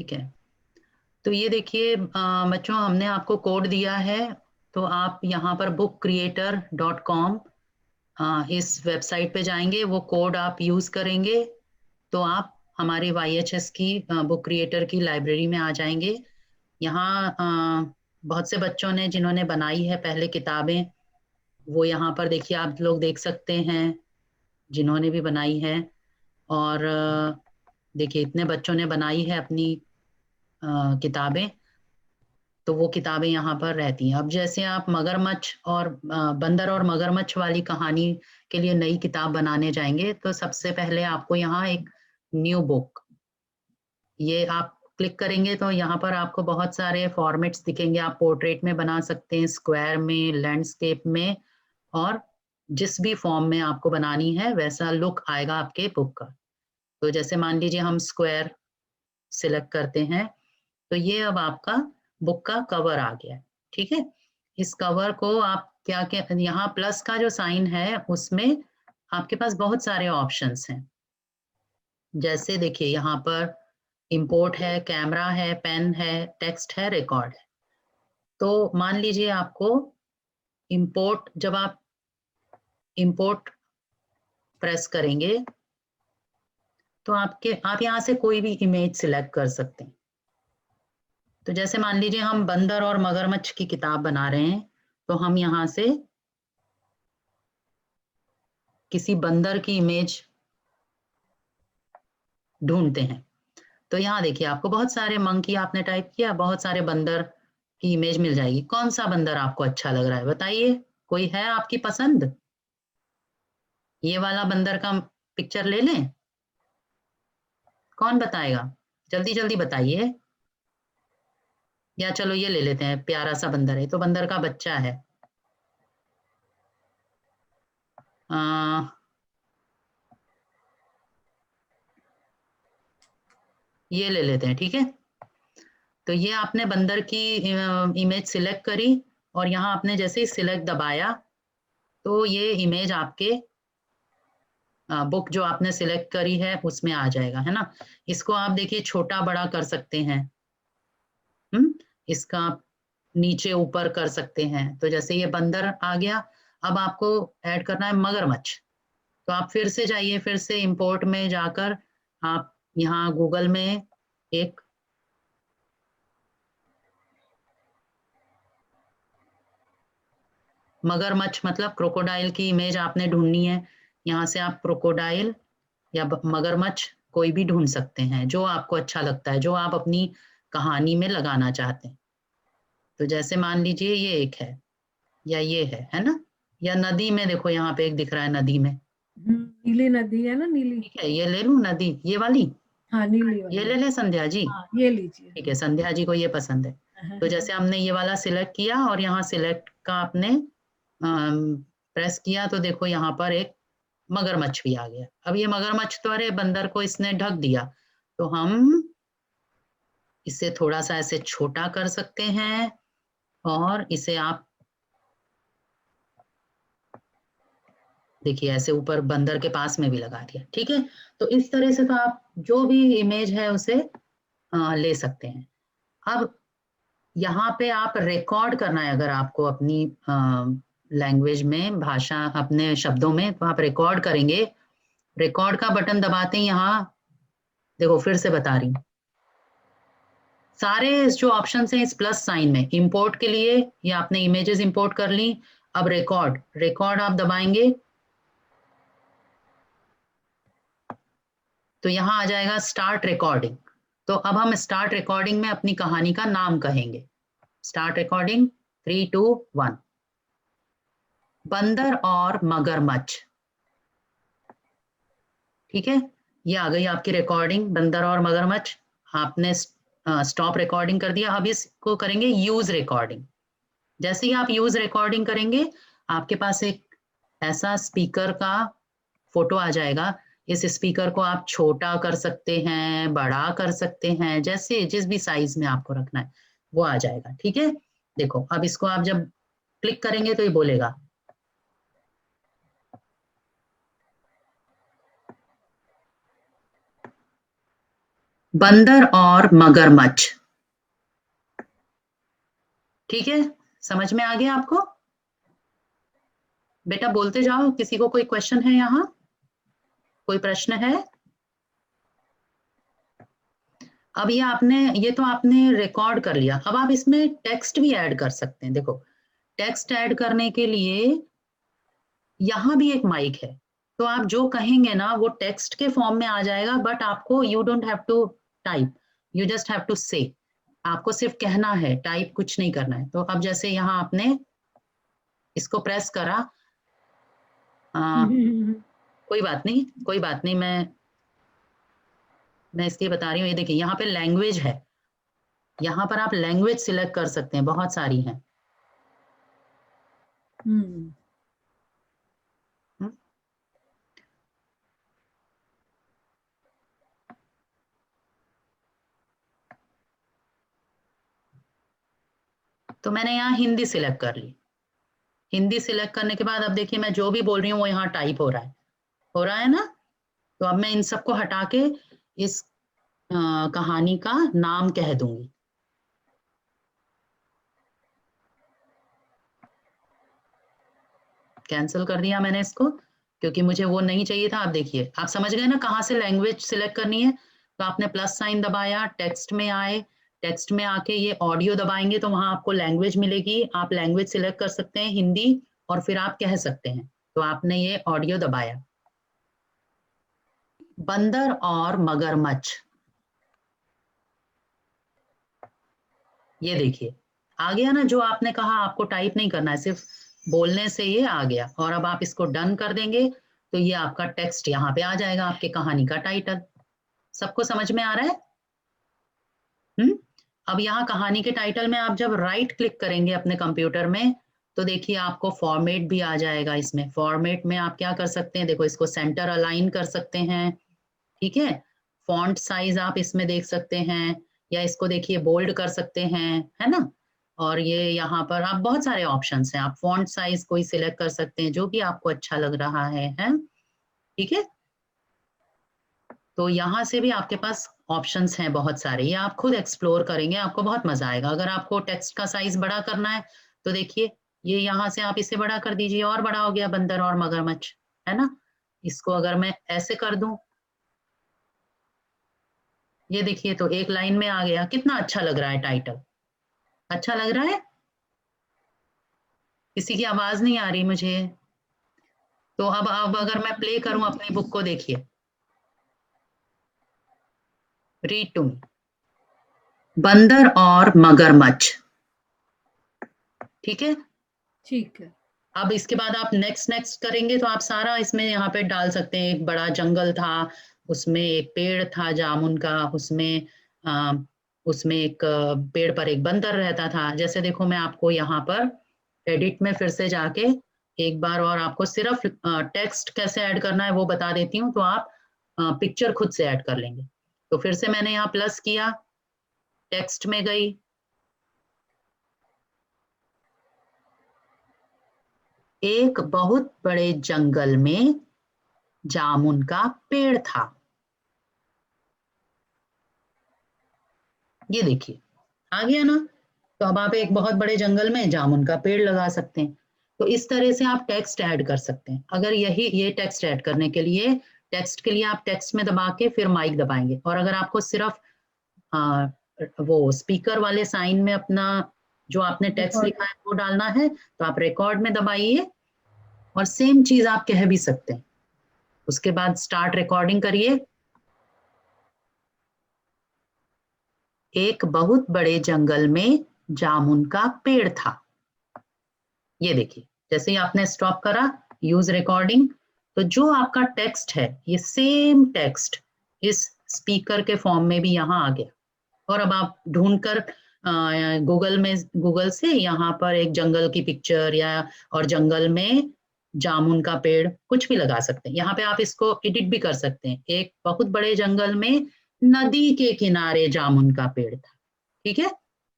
ठीक है, तो ये देखिए बच्चों, हमने आपको कोड दिया है। तो आप यहाँ पर bookcreator.com इस वेबसाइट पे जाएंगे, वो कोड आप यूज करेंगे तो आप हमारे YHS की बुक क्रिएटर की लाइब्रेरी में आ जाएंगे। यहाँ बहुत से बच्चों ने जिन्होंने बनाई है पहले किताबें, वो यहाँ पर देखिए आप लोग देख सकते हैं जिन्होंने भी बनाई है। और देखिए इतने बच्चों ने बनाई है अपनी किताबें, तो वो किताबें यहाँ पर रहती हैं। अब जैसे आप मगरमच्छ और बंदर और मगरमच्छ वाली कहानी के लिए नई किताब बनाने जाएंगे, तो सबसे पहले आपको यहाँ एक न्यू बुक, ये आप क्लिक करेंगे तो यहाँ पर आपको बहुत सारे फॉर्मेट्स दिखेंगे। आप पोर्ट्रेट में बना सकते हैं, स्क्वायर में, लैंडस्केप में, और जिस भी फॉर्म में आपको बनानी है वैसा लुक आएगा आपके बुक का। तो जैसे मान लीजिए हम स्क्वायर सिलेक्ट करते हैं, तो ये अब आपका बुक का कवर आ गया है। ठीक है, इस कवर को आप क्या क्या, यहाँ प्लस का जो साइन है उसमें आपके पास बहुत सारे ऑप्शंस हैं। जैसे देखिए यहाँ पर इंपोर्ट है, कैमरा है, पेन है, टेक्स्ट है, रिकॉर्ड है। तो मान लीजिए आपको इंपोर्ट, जब आप इंपोर्ट प्रेस करेंगे तो आप यहाँ से कोई भी इमेज सिलेक्ट कर सकते हैं। तो जैसे मान लीजिए हम बंदर और मगरमच्छ की किताब बना रहे हैं, तो हम यहाँ से किसी बंदर की इमेज ढूंढते हैं। तो यहाँ देखिए आपको बहुत सारे मंकी आपने टाइप किया, बहुत सारे बंदर की इमेज मिल जाएगी। कौन सा बंदर आपको अच्छा लग रहा है बताइए, कोई है आपकी पसंद? ये वाला बंदर का पिक्चर ले लें? कौन बताएगा, जल्दी जल्दी बताइए। या चलो ये ले लेते हैं, प्यारा सा बंदर है, तो बंदर का बच्चा है। ये ले लेते हैं, ठीक है। तो ये आपने बंदर की इमेज सिलेक्ट करी, और यहाँ आपने जैसे ही सिलेक्ट दबाया तो ये इमेज आपके बुक जो आपने सिलेक्ट करी है उसमें आ जाएगा, है ना। इसको आप देखिए छोटा बड़ा कर सकते हैं, इसका आप नीचे ऊपर कर सकते हैं। तो जैसे ये बंदर आ गया, अब आपको ऐड करना है मगरमच्छ। तो आप फिर से जाइए, फिर से इंपोर्ट में जाकर आप यहाँ गूगल में एक मगरमच्छ मतलब क्रोकोडाइल की इमेज आपने ढूंढनी है। यहाँ से आप क्रोकोडाइल या मगरमच्छ कोई भी ढूंढ सकते हैं जो आपको अच्छा लगता है, जो आप अपनी कहानी में लगाना चाहते हैं। तो जैसे मान लीजिए ये एक है, या ये है ना। या नदी में देखो, यहाँ पे एक दिख रहा है नदी में। नीली नदी है ना, नीली। ठीक है, ये ले लूं नदी, ये वाली? हाँ, नीली ये वाली। ले ले संध्या जी? हाँ, ये लीजिए। ठीक है, संध्या जी को ये पसंद है। तो जैसे हमने ये वाला सिलेक्ट किया और यहाँ सिलेक्ट का आपने प्रेस किया, तो देखो यहाँ पर एक मगरमच्छ भी आ गया। अब ये मगरमच्छ तो, अरे बंदर को इसने ढक दिया, तो हम इसे थोड़ा सा ऐसे छोटा कर सकते हैं, और इसे आप देखिए ऐसे ऊपर बंदर के पास में भी लगा दिया। ठीक है, तो इस तरह से तो आप जो भी इमेज है उसे ले सकते हैं। अब यहाँ पे आप रिकॉर्ड करना है, अगर आपको अपनी लैंग्वेज में, भाषा, अपने शब्दों में, तो आप रिकॉर्ड करेंगे। रिकॉर्ड का बटन दबाते हैं, यहाँ देखो फिर से बता रही हूँ, सारे जो ऑप्शन हैं इस प्लस साइन में। इंपोर्ट के लिए या आपने इमेजेस इंपोर्ट कर ली। अब रिकॉर्ड, रिकॉर्ड आप दबाएंगे तो यहाँ आ जाएगा स्टार्ट रिकॉर्डिंग। तो अब हम स्टार्ट रिकॉर्डिंग में अपनी कहानी का नाम कहेंगे। Start recording, 3 2 1। बंदर और मगरमच्छ। ठीक है, ये आ गई आपकी रिकॉर्डिंग, बंदर और मगरमच्छ। आपने स्टॉप रिकॉर्डिंग कर दिया। अब इसको करेंगे यूज रिकॉर्डिंग। जैसे ही आप यूज रिकॉर्डिंग करेंगे, आपके पास एक ऐसा स्पीकर का फोटो आ जाएगा। इस स्पीकर को आप छोटा कर सकते हैं, बड़ा कर सकते हैं, जैसे जिस भी साइज में आपको रखना है वो आ जाएगा। ठीक है, देखो अब इसको आप जब क्लिक करेंगे तो ये बोलेगा। बंदर और मगरमच्छ। ठीक है, समझ में आ गया आपको? बेटा बोलते जाओ, किसी को कोई क्वेश्चन है यहाँ, कोई प्रश्न है? अब ये तो आपने रिकॉर्ड कर लिया, अब आप इसमें टेक्स्ट भी ऐड कर सकते हैं। देखो, टेक्स्ट ऐड करने के लिए यहाँ भी एक माइक है, तो आप जो कहेंगे ना वो टेक्स्ट के फॉर्म में आ जाएगा, बट आपको you don't have to type, you just have to say. आपको सिर्फ कहना है, टाइप कुछ नहीं करना है। तो अब जैसे यहाँ आपने इसको प्रेस करा, कोई बात नहीं, कोई बात नहीं, मैं इसलिए बता रही हूँ। ये देखिए यहाँ पे लैंग्वेज है, यहाँ पर आप लैंग्वेज सिलेक्ट कर सकते हैं, बहुत सारी हैं। तो मैंने यहाँ हिंदी सिलेक्ट कर ली। हिंदी सिलेक्ट करने के बाद अब देखिए मैं जो भी बोल रही हूँ वो यहाँ टाइप हो रहा है ना। तो अब मैं इन सबको हटा के इस कहानी का नाम कह दूंगी। कैंसिल कर दिया मैंने इसको, क्योंकि मुझे वो नहीं चाहिए था। आप देखिए, आप समझ गए ना कहाँ से लैंग्वेज सिलेक्ट करनी है। तो आपने प्लस साइन दबाया, टेक्स्ट में आए, टेक्स्ट में आके ये ऑडियो दबाएंगे तो वहां आपको लैंग्वेज मिलेगी। आप लैंग्वेज सिलेक्ट कर सकते हैं हिंदी, और फिर आप कह सकते हैं। तो आपने ये ऑडियो दबाया, बंदर और मगरमच्छ। ये देखिए आ गया ना, जो आपने कहा आपको टाइप नहीं करना है, सिर्फ बोलने से ये आ गया। और अब आप इसको डन कर देंगे तो ये आपका टेक्स्ट यहाँ पे आ जाएगा, आपके कहानी का टाइटल। सबको समझ में आ रहा है? अब यहाँ कहानी के टाइटल में आप जब राइट क्लिक करेंगे अपने कंप्यूटर में, तो देखिए आपको फॉर्मेट भी आ जाएगा। इसमें फॉर्मेट में आप क्या कर सकते हैं, देखो इसको सेंटर अलाइन कर सकते हैं। ठीक है, फॉन्ट साइज आप इसमें देख सकते हैं, या इसको देखिए बोल्ड कर सकते हैं, है ना। और ये यहाँ पर आप बहुत सारे ऑप्शंस हैं, आप फॉन्ट साइज कोई सिलेक्ट कर सकते हैं जो भी आपको अच्छा लग रहा है। ठीक है, तो यहाँ से भी आपके पास ऑप्शंस हैं बहुत सारे, ये आप खुद एक्सप्लोर करेंगे, आपको बहुत मजा आएगा। अगर आपको टेक्स्ट का साइज बड़ा करना है तो देखिए ये यहाँ से आप इसे बड़ा कर दीजिए, और बड़ा हो गया बंदर और मगरमच्छ, है ना। इसको अगर मैं ऐसे कर दूं, ये देखिए तो एक लाइन में आ गया। कितना अच्छा लग रहा है टाइटल, अच्छा लग रहा है? किसी की आवाज नहीं आ रही मुझे। तो अब अगर मैं प्ले करूं अपनी बुक को, देखिए, रीड टू मी, बंदर और मगरमच्छ। ठीक है, ठीक है। अब इसके बाद आप नेक्स्ट नेक्स्ट करेंगे तो आप सारा इसमें यहाँ पे डाल सकते हैं। एक बड़ा जंगल था, उसमें एक पेड़ था जामुन का, उसमें एक पेड़ पर एक बंदर रहता था। जैसे देखो मैं आपको यहाँ पर एडिट में फिर से जाके एक बार और आपको सिर्फ टेक्स्ट कैसे ऐड करना है वो बता देती हूँ, तो आप पिक्चर खुद से ऐड कर लेंगे। तो फिर से मैंने यहाँ प्लस किया, टेक्स्ट में गई, एक बहुत बड़े जंगल में जामुन का पेड़ था। ये देखिए आ गया ना। तो अब आप एक बहुत बड़े जंगल में जामुन का पेड़ लगा सकते हैं। तो इस तरह से आप टेक्स्ट ऐड कर सकते हैं। अगर ये टेक्स्ट ऐड करने के लिए, टेक्स्ट के लिए आप टेक्स्ट में दबा के फिर माइक दबाएंगे। और अगर आपको सिर्फ आ, वो स्पीकर वाले साइन में अपना जो आपने टेक्स्ट लिखा है वो डालना है, तो आप रिकॉर्ड में दबाइए, और सेम चीज आप कह भी सकते हैं। उसके बाद स्टार्ट रिकॉर्डिंग करिए। एक बहुत बड़े जंगल में जामुन का पेड़ था। ये देखिए जैसे ही आपने स्टॉप करा, यूज रिकॉर्डिंग, तो जो आपका टेक्स्ट है ये सेम टेक्स्ट इस स्पीकर के फॉर्म में भी यहाँ आ गया। और अब आप ढूंढकर गूगल से यहाँ पर एक जंगल की पिक्चर, या और जंगल में जामुन का पेड़ कुछ भी लगा सकते हैं। यहाँ पे आप इसको एडिट भी कर सकते हैं, एक बहुत बड़े जंगल में नदी के किनारे जामुन का पेड़ था। ठीक है,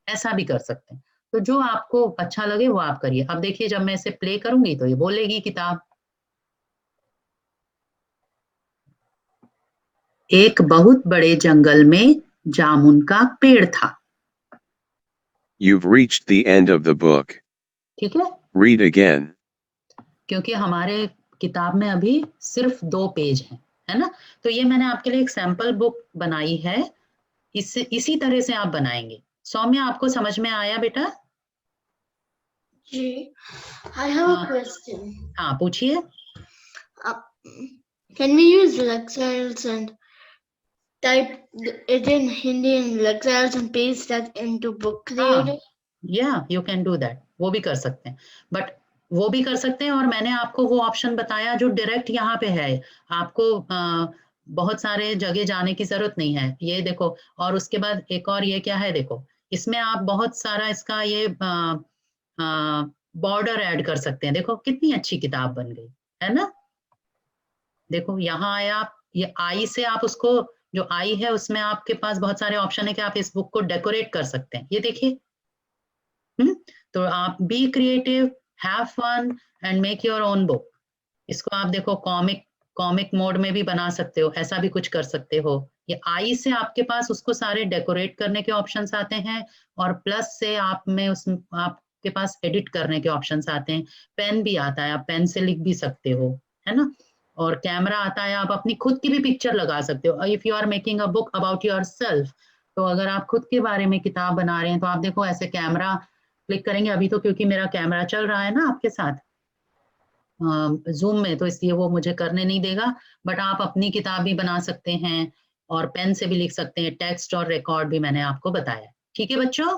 ऐसा भी कर सकते हैं। तो जो आपको अच्छा लगे वो आप करिए। अब देखिए जब मैं इसे प्ले करूंगी तो ये बोलेगी किताब। एक बहुत बड़े जंगल में जामुन का पेड़ था। You've reached the end of the book. ठीक है, Read again. क्योंकि हमारे किताब में अभी सिर्फ 2 पेज हैं, है ना? तो ये मैंने आपके लिए एक सैंपल बुक बनाई है, इसी तरह से आप बनाएंगे। सौम्या, आपको समझ में आया बेटा? जी, I have a question. हाँ, पूछिए। Can we use Lexels and type it in Hindi in Lexels and paste that into book creator? या यू कैन डू दैट, वो भी कर सकते हैं, बट वो भी कर सकते हैं। और मैंने आपको वो ऑप्शन बताया जो डायरेक्ट यहाँ पे है, आपको बहुत सारे जगह जाने की जरूरत नहीं है। ये देखो, और उसके बाद एक और ये क्या है, देखो इसमें आप बहुत सारा इसका ये बॉर्डर ऐड कर सकते हैं। देखो कितनी अच्छी किताब बन गई, है ना? देखो यहाँ आया, आप ये आई से आप उसको, जो आई है उसमें आपके पास बहुत सारे ऑप्शन है कि आप इस बुक को डेकोरेट कर सकते हैं। ये देखिए, तो आप be creative, have fun and make your own book. इसको आप देखो कॉमिक मोड में भी बना सकते हो, ऐसा भी कुछ कर सकते हो। ये आई से आपके पास उसको सारे डेकोरेट करने के ऑप्शंस आते हैं, और प्लस से आप में उस आपके पास एडिट करने के ऑप्शंस आते हैं। पेन भी आता है, आप पेन से लिख भी सकते हो, है ना? और कैमरा आता है, आप अपनी खुद की भी पिक्चर लगा सकते हो। If you are making a book about yourself, तो अगर आप खुद के बारे में किताब बना रहे हैं तो आप देखो ऐसे कैमरा क्लिक करेंगे। अभी तो क्योंकि मेरा कैमरा चल रहा है ना आपके साथ जूम में, तो इसलिए वो मुझे करने नहीं देगा, बट आप अपनी किताब भी बना सकते हैं और पेन से भी लिख सकते हैं। टेक्स्ट और रिकॉर्ड भी मैंने आपको बताया। ठीक है बच्चों?